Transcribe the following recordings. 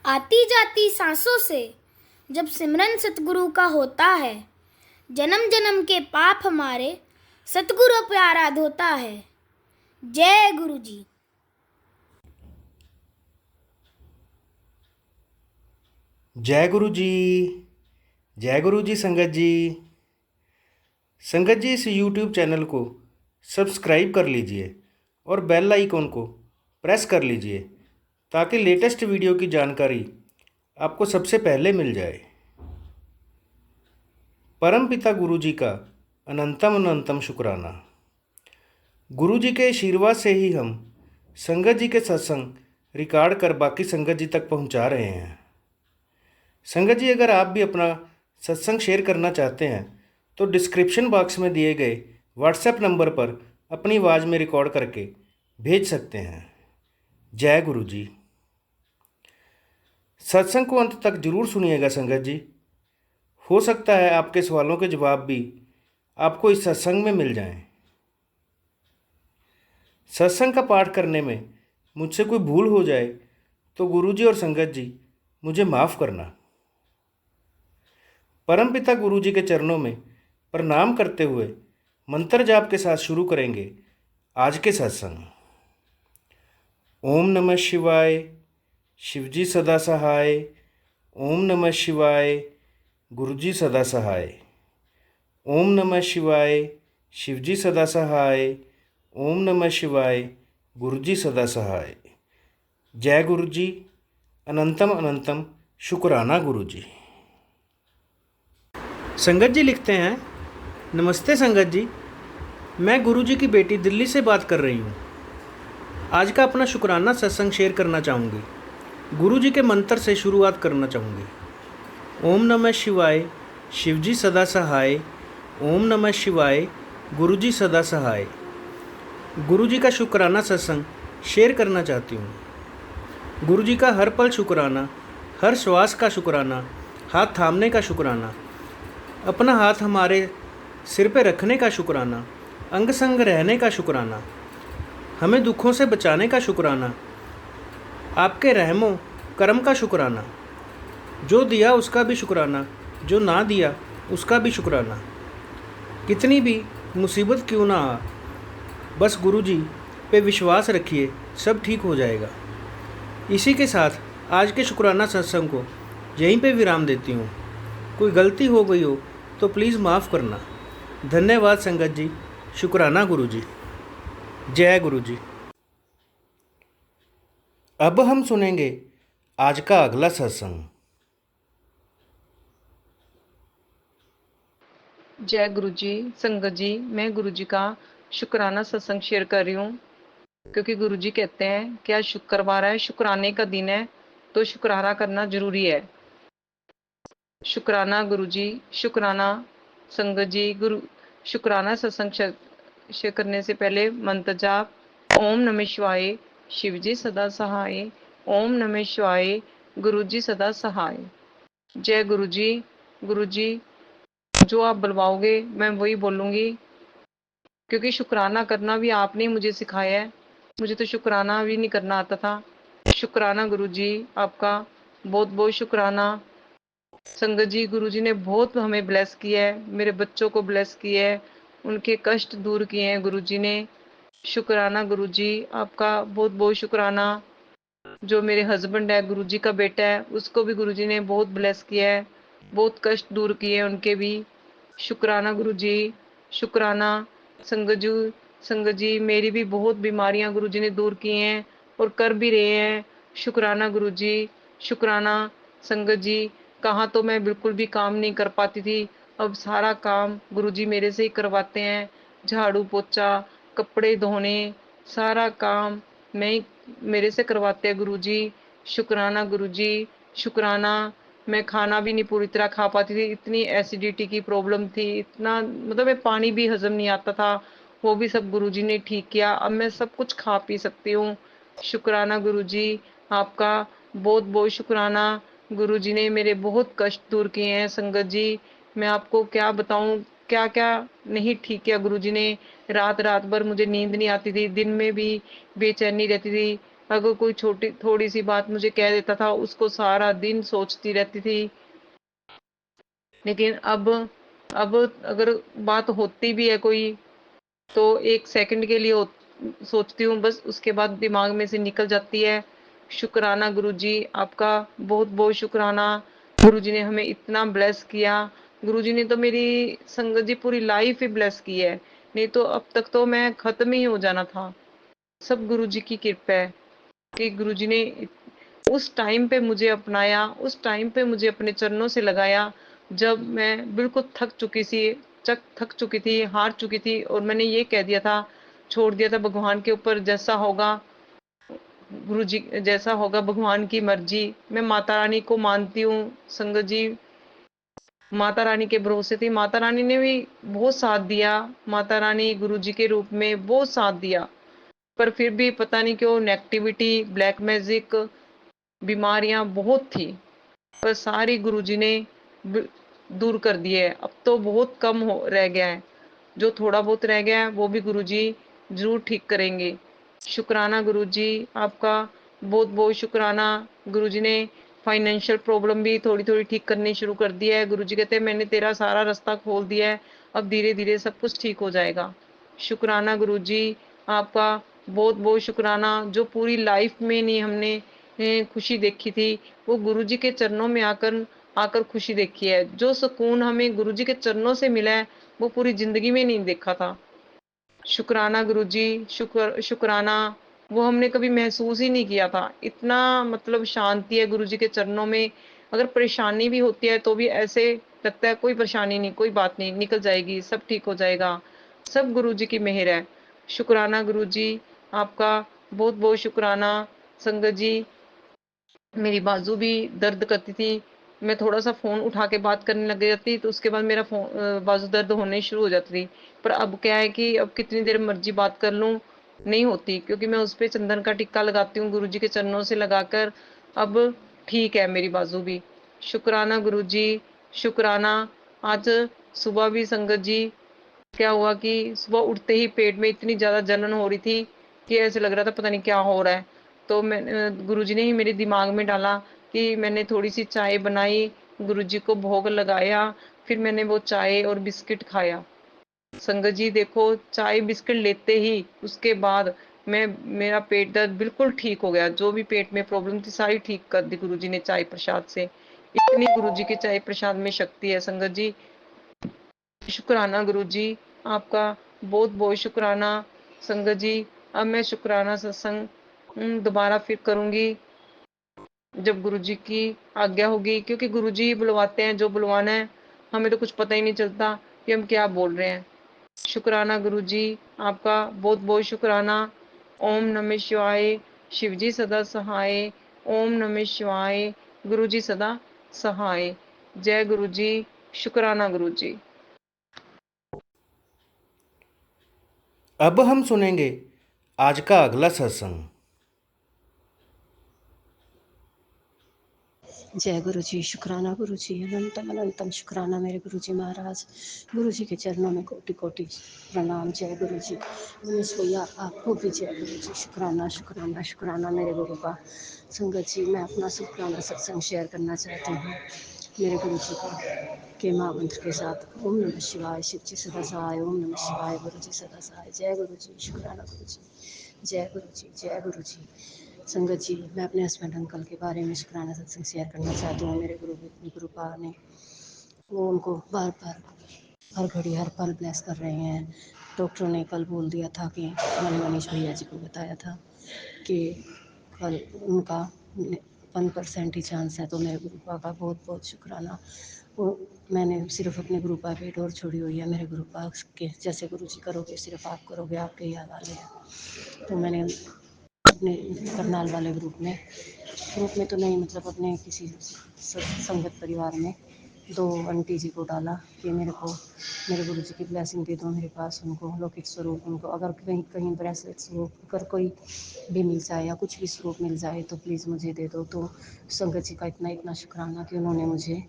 आती जाती सांसों से जब सिमरन सतगुरु का होता है, जन्म जन्म के पाप हमारे सतगुरु प्यारा धोता है। जय गुरु जी। जय गुरु जी। जय गुरु जी। संगत जी इस YouTube चैनल को सब्सक्राइब कर लीजिए और बेल आइकॉन को प्रेस कर लीजिए ताकि लेटेस्ट वीडियो की जानकारी आपको सबसे पहले मिल जाए। परम पिता गुरु जी का अनंतम अनंतम शुक्राना। गुरु जी के आशीर्वाद से ही हम संगत जी के सत्संग रिकॉर्ड कर बाकी संगत जी तक पहुंचा रहे हैं। संगत जी, अगर आप भी अपना सत्संग शेयर करना चाहते हैं तो डिस्क्रिप्शन बॉक्स में दिए गए व्हाट्सएप नंबर पर अपनी आवाज़ में रिकॉर्ड करके भेज सकते हैं। जय गुरु जी। सत्संग को अंत तक जरूर सुनिएगा संगत जी। हो सकता है आपके सवालों के जवाब भी आपको इस सत्संग में मिल जाएं। सत्संग का पाठ करने में मुझसे कोई भूल हो जाए तो गुरु जी और संगत जी मुझे माफ़ करना। परमपिता गुरु जी के चरणों में प्रणाम करते हुए मंत्र जाप के साथ शुरू करेंगे आज के सत्संग। ओम नमः शिवाय, शिवजी सदा सहाय। ओम नमः शिवाय, गुरुजी सदा सहाय। ओम नमः शिवाय, शिवजी सदा सहाय। ओम नमः शिवाय, गुरुजी सदा सहाय। जय गुरु जी। अनंतम अनंतम शुक्राना गुरु जी। संगत जी लिखते हैं, नमस्ते संगत जी, मैं गुरु जी की बेटी दिल्ली से बात कर रही हूँ। आज का अपना शुक्राना सत्संग शेयर करना चाहूँगी। गुरु जी के मंत्र से शुरुआत करना चाहूँगी। ओम नमः शिवाय, शिवजी सदा सहाय। ओम नमः शिवाय, गुरुजी सदा सहाय। गुरु जी का शुक्राना सत्संग शेयर करना चाहती हूँ। गुरु जी का हर पल शुक्राना, हर श्वास का शुक्राना, हाथ थामने का शुक्राना, अपना हाथ हमारे सिर पे रखने का शुक्राना, अंग संग रहने का शुक्राना, हमें दुखों से बचाने का शुक्राना, आपके रहमो करम का शुक्राना, जो दिया उसका भी शुक्राना, जो ना दिया उसका भी शुक्राना। कितनी भी मुसीबत क्यों ना आ, बस गुरु जी पे विश्वास रखिए, सब ठीक हो जाएगा। इसी के साथ आज के शुक्राना सत्संग को यहीं पे विराम देती हूँ। कोई गलती हो गई हो तो प्लीज़ माफ़ करना। धन्यवाद संगत जी। शुक्राना गुरु जी। जय गुरु जी। अब हम सुनेंगे आज का अगला सत्संग। जय गुरु जी। संगत जी, मैं गुरु जी का शुक्राना सत्संग शेयर कर रही हूँ, क्योंकि गुरु जी कहते हैं कि आज शुक्रवार है, शुक्राने का दिन है, तो शुक्राना करना जरूरी है। शुक्राना गुरु जी, शुक्राना संगत जी। गुरु शुक्राना सत्संग शेयर करने से पहले मंत्र जाप। ओम नमः शिवाय, शिव जी सदा सहाय। ओम नमः शिवाय, गुरु जी सदा सहाय। जय गुरु जी। गुरु जी, जो आप बुलवाओगे मैं वही बोलूंगी, क्योंकि शुक्राना करना भी आपने ही मुझे सिखाया है। मुझे तो शुक्राना भी नहीं करना आता था। शुक्राना गुरु जी, आपका बहुत बहुत शुक्राना। संगत जी, गुरु जी ने बहुत हमें ब्लेस किया है, मेरे बच्चों को ब्लेस किया है, उनके कष्ट दूर किए हैं गुरु जी ने। शुक्राना गुरु जी, आपका बहुत बहुत शुक्राना। जो मेरे हस्बैंड है, गुरु जी का बेटा है, उसको भी गुरु जी ने बहुत ब्लेस किया है, बहुत कष्ट दूर किए हैं उनके भी। शुक्राना गुरु जी, शुक्राना। संगत जी, संगत जी, मेरी भी बहुत बीमारियां गुरु जी ने दूर की हैं और कर भी रहे हैं। शुक्राना गुरु जी, शुक्राना। संगत जी, कहाँ तो मैं बिल्कुल भी काम नहीं कर पाती थी, अब सारा काम गुरु जी मेरे से ही करवाते हैं। झाड़ू पोछा, कपड़े धोने, सारा काम मैं ही मेरे से करवाते हैं गुरु जी। शुक्राना गुरु जी, शुक्राना। मैं खाना भी नहीं पूरी तरह खा पाती थी, इतनी एसिडिटी की प्रॉब्लम थी, इतना मतलब मैं पानी भी हजम नहीं आता था, वो भी सब गुरुजी ने ठीक किया। अब मैं सब कुछ खा पी सकती हूँ। शुक्राना गुरुजी, आपका बहुत बहुत शुक्राना। गुरुजी ने मेरे बहुत कष्ट दूर किए हैं। संगत जी, मैं आपको क्या बताऊं, क्या क्या नहीं ठीक किया गुरुजी ने। रात रात भर मुझे नींद नहीं आती थी, दिन में भी बेचैनी रहती थी, अगर कोई छोटी थोड़ी सी बात मुझे कह देता था, उसको सारा दिन सोचती रहती थी। लेकिन अब अगर बात होती भी है कोई, तो 1 सेकंड के लिए सोचती हूँ, बस उसके बाद दिमाग में से निकल जाती है। शुक्राना गुरुजी, आपका बहुत-बहुत शुक्राना। गुरुजी ने हमें इतना ब्लेस किया। गुरुजी ने तो मेरी संगत जी पूरी लाइफ ही ब्लेस की है। नहीं तो अब तक तो मैं खत्म ही हो जाना था। सब गुरुजी की कृपा है कि गुरुजी ने उस टाइम पे मुझे अपनाया, उस टाइम पे मुझे अपने चरणों से लगाया, जब मैं बिल्कुल थक चुकी थी, हार चुकी थी, और मैंने ये कह दिया था, छोड़ दिया था भगवान के ऊपर, जैसा होगा गुरु जी, जैसा होगा भगवान की मर्जी। मैं माता रानी को मानती हूँ संगत जी, माता रानी के भरोसे थी। माता रानी ने भी बहुत साथ दिया, माता रानी गुरु जी के रूप में बहुत साथ दिया। पर फिर भी पता नहीं क्यों नेगेटिविटी, ब्लैक मैजिक, बीमारियां बहुत थी, पर सारी गुरुजी ने दूर कर दी है। अब तो बहुत कम हो रह गया है, जो थोड़ा बहुत रह गया है वो भी गुरुजी जरूर ठीक करेंगे। शुक्राना गुरुजी, आपका बहुत बहुत शुक्राना। गुरुजी ने फाइनेंशियल प्रॉब्लम भी थोड़ी थोड़ी ठीक करनी शुरू कर दी है। गुरुजी कहते हैं मैंने तेरा सारा रास्ता खोल दिया है, अब धीरे धीरे सब कुछ ठीक हो जाएगा। शुक्राना गुरुजी, आपका बहुत बहुत शुक्राना। जो पूरी लाइफ में नहीं हमने खुशी देखी थी, वो गुरुजी के चरणों में आकर आकर खुशी देखी है। जो सुकून हमें गुरुजी के चरणों से मिला है, वो पूरी जिंदगी में नहीं देखा था। शुक्राना गुरुजी, शुक्राना। वो हमने कभी महसूस ही नहीं किया था। इतना मतलब शांति है गुरुजी के चरणों में। अगर परेशानी भी होती है तो भी ऐसे लगता है कोई परेशानी नहीं, कोई बात नहीं, निकल जाएगी, सब ठीक हो जाएगा। सब गुरुजी की मेहर है। शुक्राना गुरुजी, आपका बहुत बहुत शुक्राना। संगत जी, मेरी बाजू भी दर्द करती थी। मैं थोड़ा सा फोन उठा के बात करने लग जाती तो उसके बाद मेरा बाजू दर्द होने शुरू हो जाती थी। पर अब क्या है कि अब कितनी देर मर्जी बात कर लूं, नहीं होती, क्योंकि मैं उस पे चंदन का टिक्का लगाती हूँ गुरुजी के चरणों से लगाकर। अब ठीक है मेरी बाजू भी। शुक्राना गुरुजी, शुक्राना। आज सुबह भी संगत जी, क्या हुआ कि सुबह उठते ही पेट में इतनी ज्यादा जलन हो रही थी कि ऐसे लग रहा था पता नहीं क्या हो रहा है। तो मैं गुरुजी ने ही मेरे दिमाग में डाला कि मैंने थोड़ी सी चाय बनाई, गुरुजी को भोग लगाया, फिर मैंने वो चाय और बिस्किट खाया। संगत जी देखो, चाय बिस्किट लेते ही उसके बाद मैं मेरा पेट दर्द बिल्कुल ठीक हो गया। जो भी पेट में प्रॉब्लम थी सारी ठीक कर दी गुरुजी ने चाय प्रसाद से। इतनी गुरुजी के चाय प्रसाद में शक्ति है संगत जी। शुक्राना गुरुजी, आपका बहुत बहुत शुक्राना। संगत जी, अब मैं शुक्राना सत्संग दोबारा फिर करूंगी जब गुरुजी की आज्ञा होगी, क्योंकि गुरुजी बुलवाते हैं जो बुलवाना है। हमें तो कुछ पता ही नहीं चलता कि हम क्या बोल रहे हैं। शुक्राना गुरुजी, आपका बहुत बहुत शुक्राना। ओम नमः शिवाय। शिवजी सदा सहाय। ओम नमः शिवाय। गुरुजी सदा सहाय। जय गुरुजी। शुक्राना गुरुजी। अब हम सुनेंगे आज का अगला सत्संग। जय गुरु जी। शुक्राना गुरु जी, अनंतम अनंतम शुक्राना मेरे गुरु जी महाराज। गुरु जी के चरणों में कोटि कोटि प्रणाम। जय गुरु जी। उमेश भैया, आपको भी जय गुरु जी। शुक्राना शुक्राना शुक्राना मेरे गुरु का। संगत जी, मैं अपना शुक्राना सत्संग शेयर करना चाहती हूँ मेरे गुरु जी का के महामंत्र के साथ। ओम नमः शिवाय। शिव जी सदा सहाय। ओम नमः शिवाय। गुरु जी सदा सहाय। जय गुरु जी। शुक्राना गुरु जी। जय गुरु जी। जय गुरु जी। संगत जी, मैं अपने हस्बैंड अंकल के बारे में शुक्राना सत्संग शेयर करना चाहती हूँ। मेरे गुरु पा ने वो उनको बार बार हर घड़ी हर पल ब्लेस कर रहे हैं। डॉक्टर ने कल बोल दिया था कि मैंने मनीष भैया जी को बताया था कि कल उनका 1% ही चांस है। तो मेरे गुरुपा का बहुत बहुत शुक्राना। वो मैंने सिर्फ अपने गुरुपा पे डोर छोड़ी हुई है। मेरे गुरुपा के जैसे गुरु जी करोगे, सिर्फ आप करोगे, आपके ही हवाले है। तो मैंने अपने करनाल वाले ग्रुप में तो नहीं, मतलब अपने किसी संगत परिवार में 2 आंटी जी को डाला कि मेरे को मेरे गुरु जी की ब्लेसिंग दे दो मेरे पास उनको लौकिक स्वरूप। उनको अगर कहीं कहीं ब्रेसलेट स्वरूप अगर कोई भी मिल जाए या कुछ भी स्वरूप मिल जाए तो प्लीज़ मुझे दे दो। तो संगत जी का इतना इतना शुक्राना कि उन्होंने मुझे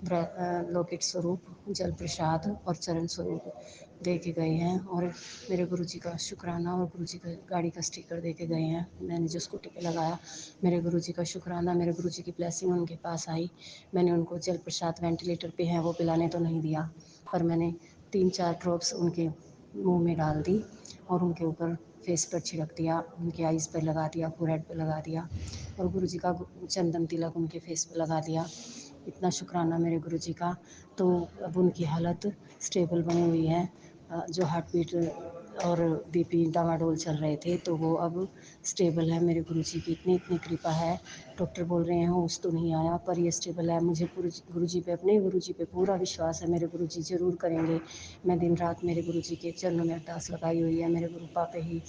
लौकिक स्वरूप, जल प्रसाद और चरण स्वरूप दे के गए हैं, और मेरे गुरुजी का शुक्राना, और गुरुजी का गाड़ी का स्टिकर दे के गए हैं मैंने जो स्कूटी पे लगाया। मेरे गुरुजी का शुक्राना, मेरे गुरुजी की ब्लेसिंग उनके पास आई। मैंने उनको जल प्रसाद वेंटिलेटर पे हैं वो पिलाने तो नहीं दिया, पर मैंने 3-4 ड्रॉप्स उनके मुंह में डाल दी और उनके ऊपर फेस पर छिड़क दिया, उनके आइज़ पर लगा दिया, फोरहेड पे लगा दिया, और गुरुजी का चंदन तिलक उनके फेस पे लगा दिया। इतना शुक्राना मेरे गुरुजी का। तो अब उनकी हालत स्टेबल बनी हुई है। जो हार्ट बीट और बीपी डामाडोल चल रहे थे तो वो अब स्टेबल है। मेरे गुरुजी की इतनी इतनी कृपा है। डॉक्टर बोल रहे हैं होश तो नहीं आया, पर ये स्टेबल है। मुझे गुरुजी पे, अपने गुरुजी पे पूरा विश्वास है। मेरे गुरुजी ज़रूर करेंगे। मैं दिन रात मेरे गुरुजी के चरणों में अरदास लगाई हुई है। मेरे गुरुपा पे ही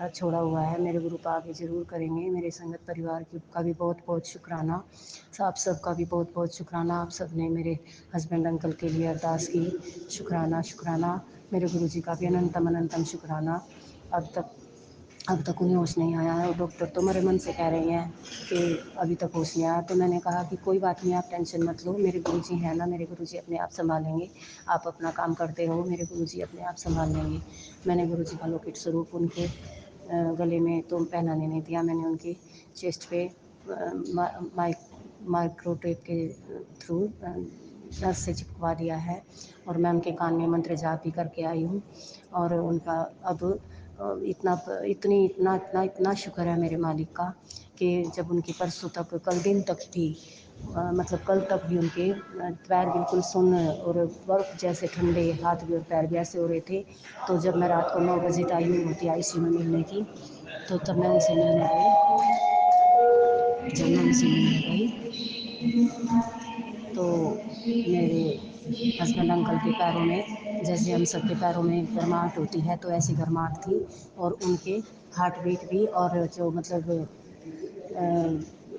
छोड़ा हुआ है। मेरे गुरुपा आगे ज़रूर करेंगे। मेरे संगत परिवार का भी बहुत बहुत शुक्राना। आप सबका भी बहुत बहुत शुक्राना। आप सब ने मेरे हस्बैंड अंकल के लिए अरदास की। शुक्राना शुक्राना। मेरे गुरुजी का भी अनंतम अनंतम शुक्राना। अब तक उन्हें होश नहीं आया है, और डॉक्टर तो मेरे मन से कह रहे हैं कि अभी तक होश नहीं आया। तो मैंने कहा कि कोई बात नहीं, आप टेंशन मत लो, मेरे गुरुजी हैं ना, मेरे गुरुजी अपने आप संभालेंगे। आप अपना काम करते रहो, मेरे गुरुजी अपने आप संभाल लेंगे। मैंने गुरुजी का लोकेट स्वरूप उनके गले में तो पहनाने नहीं दिया। मैंने उनकी चेस्ट पे माइक्रोटेप के थ्रू नस से चिपकवा दिया है, और मैं उनके कान में मंत्र जाप भी करके आई हूँ। और उनका अब इतना शुक्र है मेरे मालिक का कि जब उनकी परसों तक, कल दिन तक भी मतलब कल तक भी उनके पैर बिल्कुल सुन्न और बर्फ़ जैसे ठंडे, हाथ भी और पैर भी ऐसे हो रहे थे। तो जब मैं रात को 9 बजे टाइमिंग होती आईसीयू में मिलने की, तो तब मैं उनसे मिलने गई। जब मैं उनसे मिलने गई तो मेरे हस्बैंड अंकल के पैरों में, जैसे हम सब के पैरों में गर्माहट होती है, तो ऐसी गर्माहट थी। और उनके हार्ट बीट भी, और जो मतलब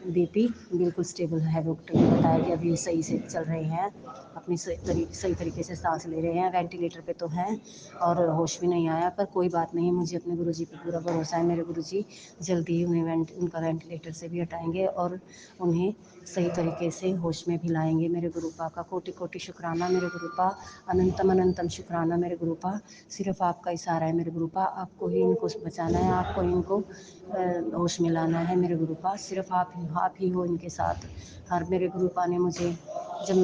बीपी बिल्कुल स्टेबल है। डॉक्टर ने बताया कि अभी सही से चल रहे हैं, अपनी सही तरीके से सांस ले रहे हैं। वेंटिलेटर पे तो हैं और होश भी नहीं आया, पर कोई बात नहीं, मुझे अपने गुरुजी पे पूरा भरोसा है। मेरे गुरुजी जल्दी ही उनका वेंटिलेटर से भी हटाएंगे और उन्हें सही तरीके से होश में भी लाएंगे। मेरे गुरुपा का कोटि कोटि शुक्राना। मेरे गुरुपा अनंतम अनंतम शुक्राना। मेरे गुरुपा सिर्फ आपका इशारा है। मेरे गुरुपा आपको ही इनको बचाना है, आपको इनको होश में लाना है। मेरे गुरुपा सिर्फ आप ही हो इनके साथ। हर मेरे गुरुपा ने मुझे, जब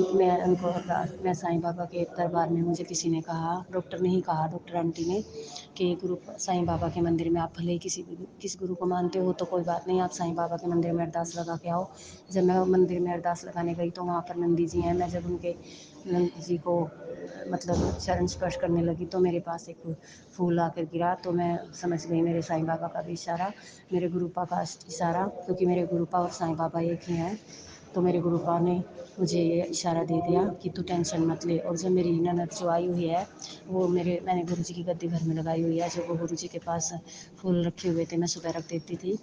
मैं साईं बाबा के दरबार में, मुझे किसी ने कहा, डॉक्टर ने ही कहा, डॉक्टर आंटी ने, कि गुरु साईं बाबा के मंदिर में आप भले ही किस गुरु को मानते हो तो कोई बात नहीं, आप साईं बाबा के मंदिर में अरदास लगा के आओ। जब मैं मंदिर में अरदास लगाने गई तो वहाँ पर नंदी जी हैं। मैं जब उनके नंदी जी को मतलब चरण स्पर्श करने लगी तो मेरे पास एक फूल आकर गिरा। तो मैं समझ गई मेरे साईं बाबा का भी इशारा, मेरे गुरुपा का इशारा, क्योंकि मेरे गुरुपा और साईं बाबा एक ही हैं। तो मेरे गुरुपा ने मुझे ये इशारा दे दिया कि तू टेंशन मत ले। और जो मेरी ननद जो आई हुई है, वो मैंने गुरुजी की गद्दी घर में लगाई हुई है। जो वो गुरुजी के पास फूल रखे हुए थे, मैं सुबह रख देती थी,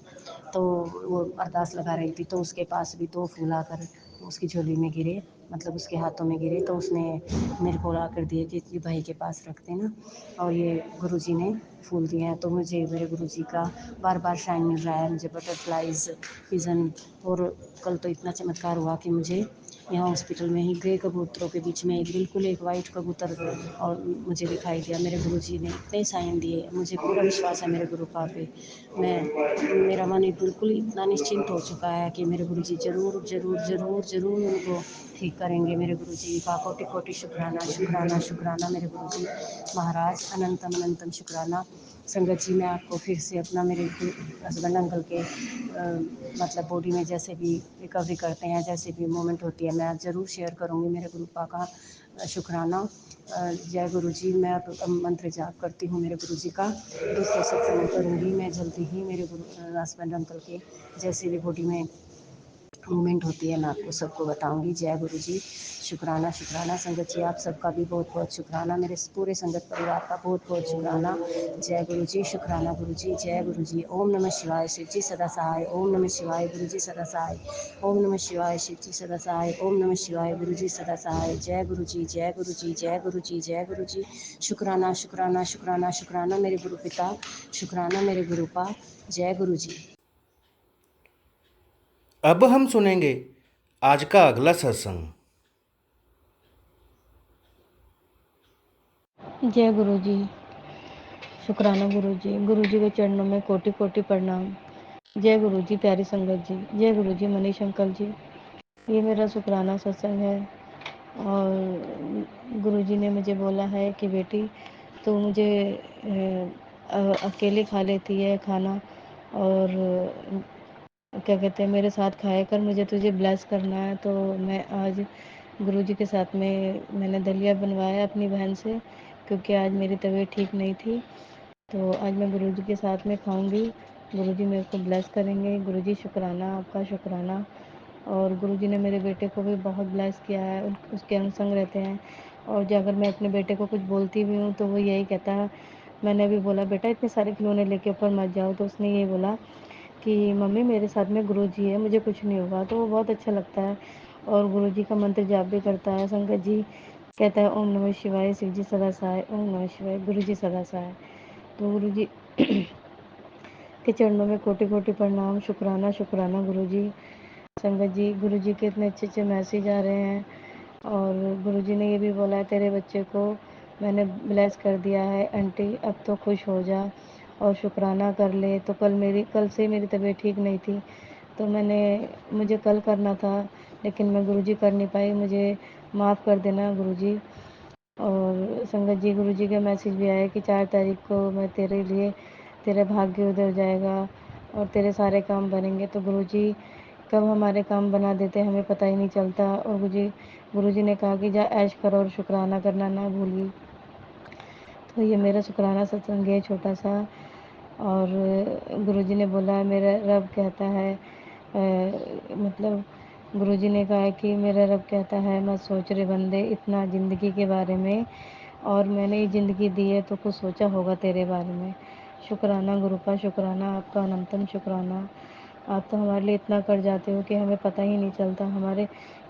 तो वो अरदास लगा रही थी, तो उसके पास भी 2 फूल आकर उसकी झोली में गिरे, मतलब उसके हाथों में गिरे। तो उसने मेरे को आकर दिए कि ये भाई के पास रख देना, और ये गुरुजी ने फूल दिए हैं। तो मुझे मेरे गुरुजी का बार बार शाइन मिल रहा है। मुझे बटरफ्लाइज, पिजन, और कल तो इतना चमत्कार हुआ कि मुझे यहाँ हॉस्पिटल में ही ग्रे कबूतरों के बीच में बिल्कुल एक वाइट कबूतर और मुझे दिखाई दिया। मेरे गुरुजी ने इतने साइन दिए, मुझे पूरा विश्वास है मेरे गुरुपा पे। मेरा मन बिल्कुल इतना निश्चिंत हो चुका है कि मेरे गुरुजी ज़रूर ज़रूर ज़रूर ज़रूर उनको ठीक करेंगे। मेरे गुरुजी का कोटि कोटि शुक्राना शुक्राना शुक्राना। मेरे गुरुजी महाराज अनंतम अनंतम शुक्राना। संगत जी, मैं आपको फिर से अपना, मेरे हस्बैंड अंकल के मतलब बॉडी में जैसे भी रिकवरी करते हैं, जैसे भी मूवमेंट होती है, मैं ज़रूर शेयर करूँगी। मेरे गुरुपा का शुक्राना। जय गुरु जी। मैं अब मंत्र जाप करती हूँ मेरे गुरु जी का, दूसरों सत्संग करूँगी मैं जल्दी ही। मेरे हस्बैंड अंकल के जैसे भी बॉडी में मूवमेंट होती है, मैं आपको सबको बताऊंगी। जय गुरु जी। शुक्राना शुक्राना। संगत जी, आप सबका भी बहुत बहुत शुक्राना। मेरे पूरे संगत परिवार का बहुत बहुत शुक्राना। जय गुरु जी। शुक्राना गुरु जी। जय गुरु जी। ओम नमः शिवाय। शिव जी सदा सहाय। ओम नमः शिवाय। गुरु जी सदा सहाय। ओम नमः शिवाय। शिव जी सदा सहाय। ओम नमः शिवाय। गुरु जी सदा सहाय। जय गुरु जी। जय गुरु जी। जय गुरु जी। जय गुरु जी। शुक्राना शुक्राना शुक्राना शुक्राना मेरे गुरु पिता, शुक्राना मेरे गुरुपा। जय गुरु जी। अब हम सुनेंगे आज का अगला सत्संग। जय गुरु जी। शुक्राना गुरु जी। गुरु जी के चरणों में कोटि कोटि प्रणाम। जय गुरु जी। प्यारी संगत जी, जय गुरु जी। मनीष अंकल जी, ये मेरा शुक्राना सत्संग है और गुरु जी ने मुझे बोला है कि बेटी तो मुझे अकेले खा लेती है खाना और क्या कहते हैं मेरे साथ खाया कर, मुझे तुझे ब्लेस करना है। तो मैं आज गुरु जी के साथ में मैंने दलिया बनवाया अपनी बहन से, क्योंकि आज मेरी तबीयत ठीक नहीं थी। तो आज मैं गुरु जी के साथ में खाऊंगी। गुरु जी मेरे को ब्लेस करेंगे। गुरु जी शुक्राना, आपका शुक्राना। और गुरु जी ने मेरे बेटे को भी बहुत ब्लेस किया है, उसके अंग संग रहते हैं। और जो अगर मैं अपने बेटे को कुछ बोलती भी हूँ तो वो यही कहता है, मैंने भी बोला बेटा इतने सारे खिलौने लेके ऊपर मत जाओ, तो उसने यही बोला कि मम्मी मेरे साथ में गुरु जी है, मुझे कुछ नहीं होगा। तो वो बहुत अच्छा लगता है और गुरु जी का मंत्र जाप भी करता है। संगत जी कहता है ओम नमः शिवाय, शिव जी सदा सहाय, ओम नमः शिवाय, गुरु जी सदा सहाय। तो गुरु जी के चरणों में कोटि कोटि प्रणाम। शुक्राना शुक्राना गुरु जी। संगत जी गुरु जी के इतने अच्छे अच्छे मैसेज आ रहे हैं और गुरु जी ने ये भी बोला है तेरे बच्चे को मैंने ब्लेस कर दिया है आंटी, अब तो खुश हो जा और शुक्राना कर ले। तो कल से मेरी तबीयत ठीक नहीं थी, तो मुझे कल करना था लेकिन मैं गुरु जी कर नहीं पाई, मुझे माफ़ कर देना गुरु जी। और संगत जी गुरु जी का मैसेज भी आया कि 4 तारीख को मैं तेरे लिए तेरा भाग्य उधर जाएगा और तेरे सारे काम बनेंगे। तो गुरु जी कब हमारे काम बना देते हैं हमें पता ही नहीं चलता। और गुरु जी ने कहा कि जा ऐश करो और शुक्राना करना ना भूलिए। तो ये मेरा शुक्राना सत्संग है छोटा सा। और गुरु जी ने बोला है मेरा रब कहता है मतलब गुरु जी ने कहा है कि मेरा रब कहता है मत सोच रे बंदे इतना ज़िंदगी के बारे में, और मैंने ये ज़िंदगी दी है तो कुछ सोचा होगा तेरे बारे में। शुक्राना गुरु का, शुक्राना आपका अनंतम शुक्राना। आप तो हमारे लिए इतना कर जाते हो कि हमें पता ही नहीं चलता, हमारे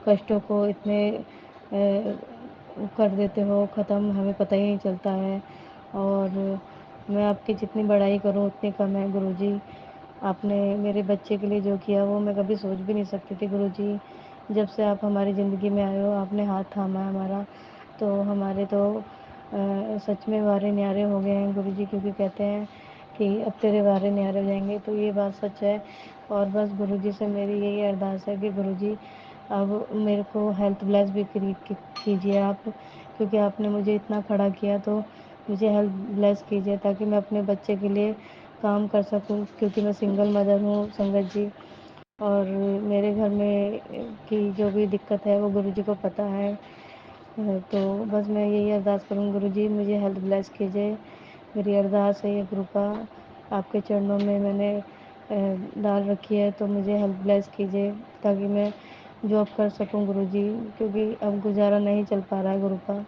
कष्टों को इतने कर देते हो ख़त्म, हमें पता ही नहीं चलता है। और मैं आपकी जितनी बड़ाई करूँ उतनी कम है गुरु जी। आपने मेरे बच्चे के लिए जो किया वो मैं कभी सोच भी नहीं सकती थी गुरु जी। जब से आप हमारी ज़िंदगी में आए हो, आपने हाथ थामा है हमारा, तो हमारे तो सच में वारे न्यारे हो गए हैं गुरु जी, क्योंकि कहते हैं कि अब तेरे वारे न्यारे हो जाएंगे, तो ये बात सच है। और बस गुरु जी से मेरी यही अरदास है कि गुरु जी अब मेरे को हेल्थ ब्लेस भी कीजिए आप, क्योंकि आपने मुझे इतना खड़ा किया, तो मुझे हेल्थ ब्लेस कीजिए ताकि मैं अपने बच्चे के लिए काम कर सकूं, क्योंकि मैं सिंगल मदर हूँ संगत जी। और मेरे घर में की जो भी दिक्कत है वो गुरु जी को पता है। तो बस मैं यही अरदास करूँ गुरु जी मुझे हेल्थ ब्लेस कीजिए, मेरी अरदास है ये गुरु का, आपके चरणों में मैंने डाल रखी है, तो मुझे हेल्थ ब्लेस कीजिए ताकि मैं जॉब कर सकूं गुरु जी, क्योंकि अब गुजारा नहीं चल पा रहा है गुरु का।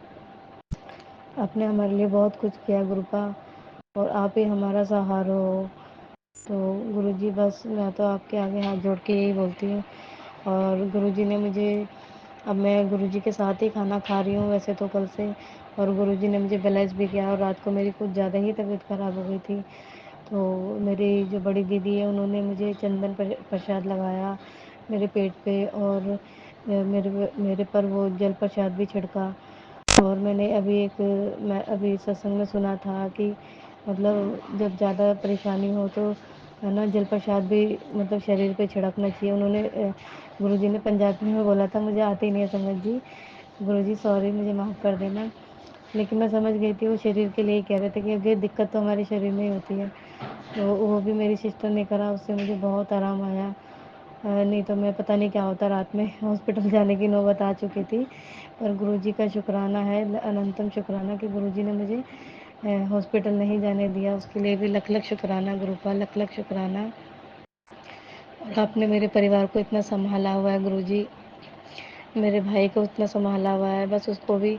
आपने हमारे लिए बहुत कुछ किया गुरु का और आप ही हमारा सहारा हो। तो गुरु जी बस मैं तो आपके आगे हाथ जोड़ के यही बोलती हूँ। और गुरु जी ने मुझे, अब मैं गुरु जी के साथ ही खाना खा रही हूँ वैसे तो कल से, और गुरु जी ने मुझे ब्लेस भी किया। और रात को मेरी कुछ ज़्यादा ही तबीयत ख़राब हो गई थी, तो मेरी जो बड़ी दीदी है उन्होंने मुझे चंदन प्रसाद लगाया मेरे पेट पे, और मेरे पर वो जल प्रसाद भी छिड़का। और मैं अभी सत्संग में सुना था कि मतलब जब ज़्यादा परेशानी हो तो है ना जल प्रसाद भी मतलब शरीर पे छिड़कना चाहिए। गुरु जी ने पंजाबी में बोला था, मुझे आती नहीं है समझ जी, गुरु जी सॉरी मुझे माफ़ कर देना, लेकिन मैं समझ गई थी वो शरीर के लिए ही कह रहे थे, क्योंकि दिक्कत तो हमारे शरीर में ही होती है। तो वो भी मेरी सिस्टर ने करा, उससे मुझे बहुत आराम आया। नहीं तो मैं पता नहीं क्या होता, रात में हॉस्पिटल जाने की नौबत आ चुकी थी। पर गुरु जी का शुक्राना है, अनंतम शुक्राना कि गुरु जी ने मुझे हॉस्पिटल नहीं जाने दिया, उसके लिए भी लख लख शुक्राना गुरु का, लख लख शुक्राना। और आपने मेरे परिवार को इतना संभाला हुआ है गुरु जी, मेरे भाई को इतना संभाला हुआ है, बस उसको भी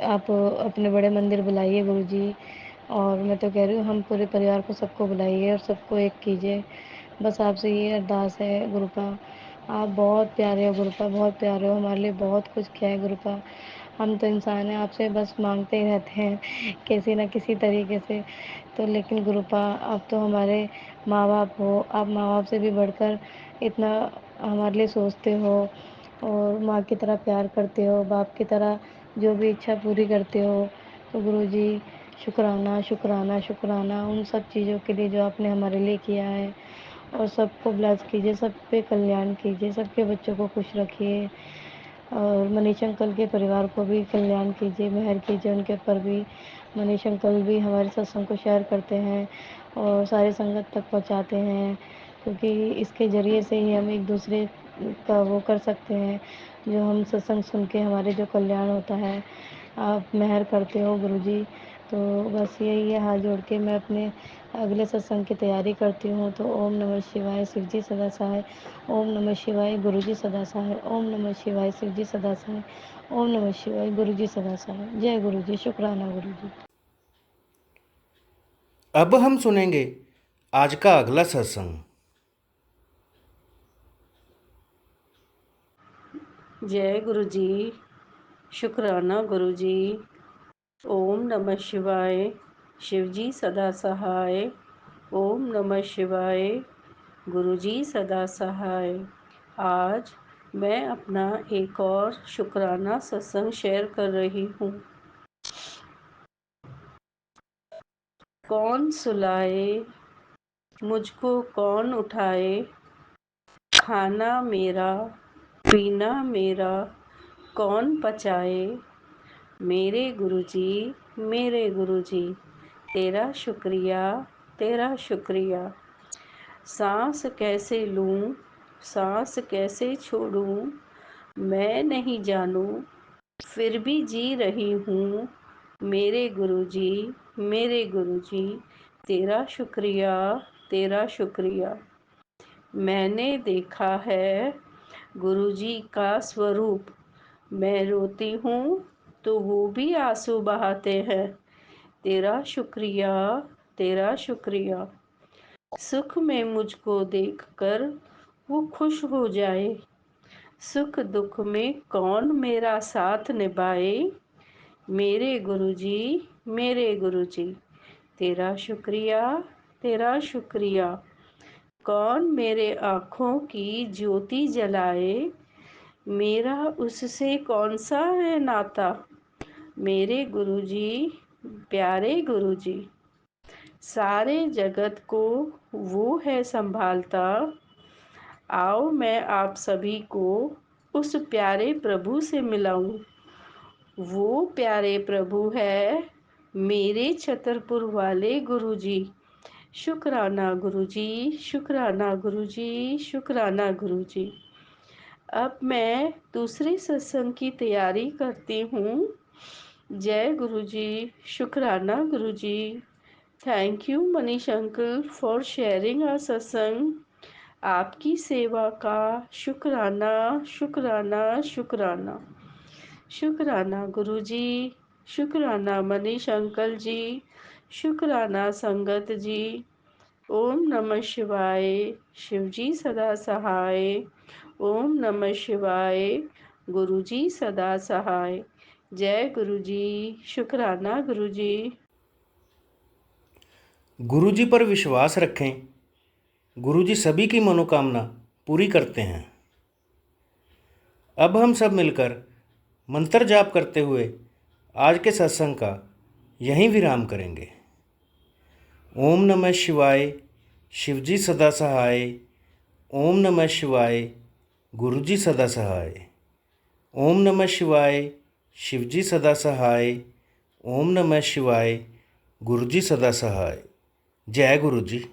आप अपने बड़े मंदिर बुलाइए गुरु जी। और मैं तो कह रही हूँ हम पूरे परिवार को सबको बुलाइए और सबको एक कीजिए, बस आपसे ये अरदास है गुरुपा। आप बहुत प्यारे हो गुरुपा, बहुत प्यारे हो, हमारे लिए बहुत कुछ किया है गुरुपा। हम तो इंसान हैं, आपसे बस मांगते ही रहते हैं किसी न किसी तरीके से। तो लेकिन गुरुपा आप तो हमारे माँ बाप हो, आप माँ बाप से भी बढ़कर इतना हमारे लिए सोचते हो और माँ की तरह प्यार करते हो, बाप की तरह जो भी इच्छा पूरी करते हो। तो गुरुजी शुक्राना शुक्राना शुक्राना उन सब चीज़ों के लिए जो आपने हमारे लिए किया है। और सबको ब्लेस कीजिए, सब पे कल्याण कीजिए, सबके बच्चों को खुश रखिए और मनीष अंकल के परिवार को भी कल्याण कीजिए, मेहर कीजिए उनके ऊपर भी। मनीष अंकल भी हमारे सत्संग को शेयर करते हैं और सारे संगत तक पहुंचाते हैं, क्योंकि इसके ज़रिए से ही हम एक दूसरे का वो कर सकते हैं, जो हम सत्संग सुन के हमारे जो कल्याण होता है। आप मेहर करते हो गुरुजी। तो बस यही है, हाथ जोड़ के मैं अपने अगले सत्संग की तैयारी करती हूँ। तो ओम नमः शिवाय, शिव जी सदा सहाय। ओम नमः शिवाय, गुरु जी सदा सहाय। ओम नमः शिवाय, शिव जी सदा सहाय। ओम नमः शिवाय, गुरु जी सदा सहाय। जय गुरु जी, शुक्राना गुरु जी। अब हम सुनेंगे आज का अगला सत्संग। जय गुरु जी, शुक्राना गुरु जी। ओम नमः शिवाय, शिव जी सदा सहाय। ओम नमः शिवाय, गुरु जी सदा सहाय। आज मैं अपना एक और शुक्राना सत्संग शेयर कर रही हूँ। कौन सुलाए, मुझको कौन उठाए, खाना मेरा पीना मेरा कौन पचाए। मेरे गुरुजी, मेरे गुरुजी, तेरा शुक्रिया, तेरा शुक्रिया। सांस कैसे लूं, सांस कैसे छोड़ूं, मैं नहीं जानूं, फिर भी जी रही हूँ। मेरे गुरुजी, मेरे गुरुजी, तेरा शुक्रिया, तेरा शुक्रिया। मैंने देखा है गुरुजी का स्वरूप, मैं रोती हूँ तो वो भी आंसू बहाते हैं। तेरा शुक्रिया, तेरा शुक्रिया। सुख में मुझको देखकर वो खुश हो जाए, सुख दुख में कौन मेरा साथ निभाए। मेरे गुरुजी, मेरे गुरुजी, तेरा शुक्रिया, तेरा शुक्रिया। कौन मेरे आँखों की ज्योति जलाए, मेरा उससे कौन सा है नाता। मेरे गुरुजी, प्यारे गुरुजी, सारे जगत को वो है संभालता। आओ मैं आप सभी को उस प्यारे प्रभु से मिलाऊं। वो प्यारे प्रभु है मेरे छतरपुर वाले गुरुजी। शुक्राना गुरुजी, शुक्राना गुरुजी, शुक्राना गुरुजी। अब मैं दूसरे सत्संग की तैयारी करती हूँ। जय गुरुजी, शुक्राना गुरुजी। Thank you Manish uncle for sharing our satsang. आपकी सेवा का शुक्राना, शुक्राना, शुक्राना। शुक्राना गुरुजी, शुक्राना मनीष अंकल जी, शुक्राना संगत जी। ओम नमः शिवाय, शिव जी सदा सहाय। ओम नमः शिवाय, गुरु जी सदा सहाय। जय गुरु जी, शुक्राना गुरु जी। गुरु जी पर विश्वास रखें, गुरु जी सभी की मनोकामना पूरी करते हैं। अब हम सब मिलकर मंत्र जाप करते हुए आज के सत्संग का यहीं विराम करेंगे। ओम नमः शिवाय, शिव जी सदा सहाय। ओम नमः शिवाय, गुरु जी सदा सहाय। ओम नमः शिवाय, शिव जी सदा सहाय। ओम नमः शिवाय, गुरु जी सदा सहाय। जय गुरु जी।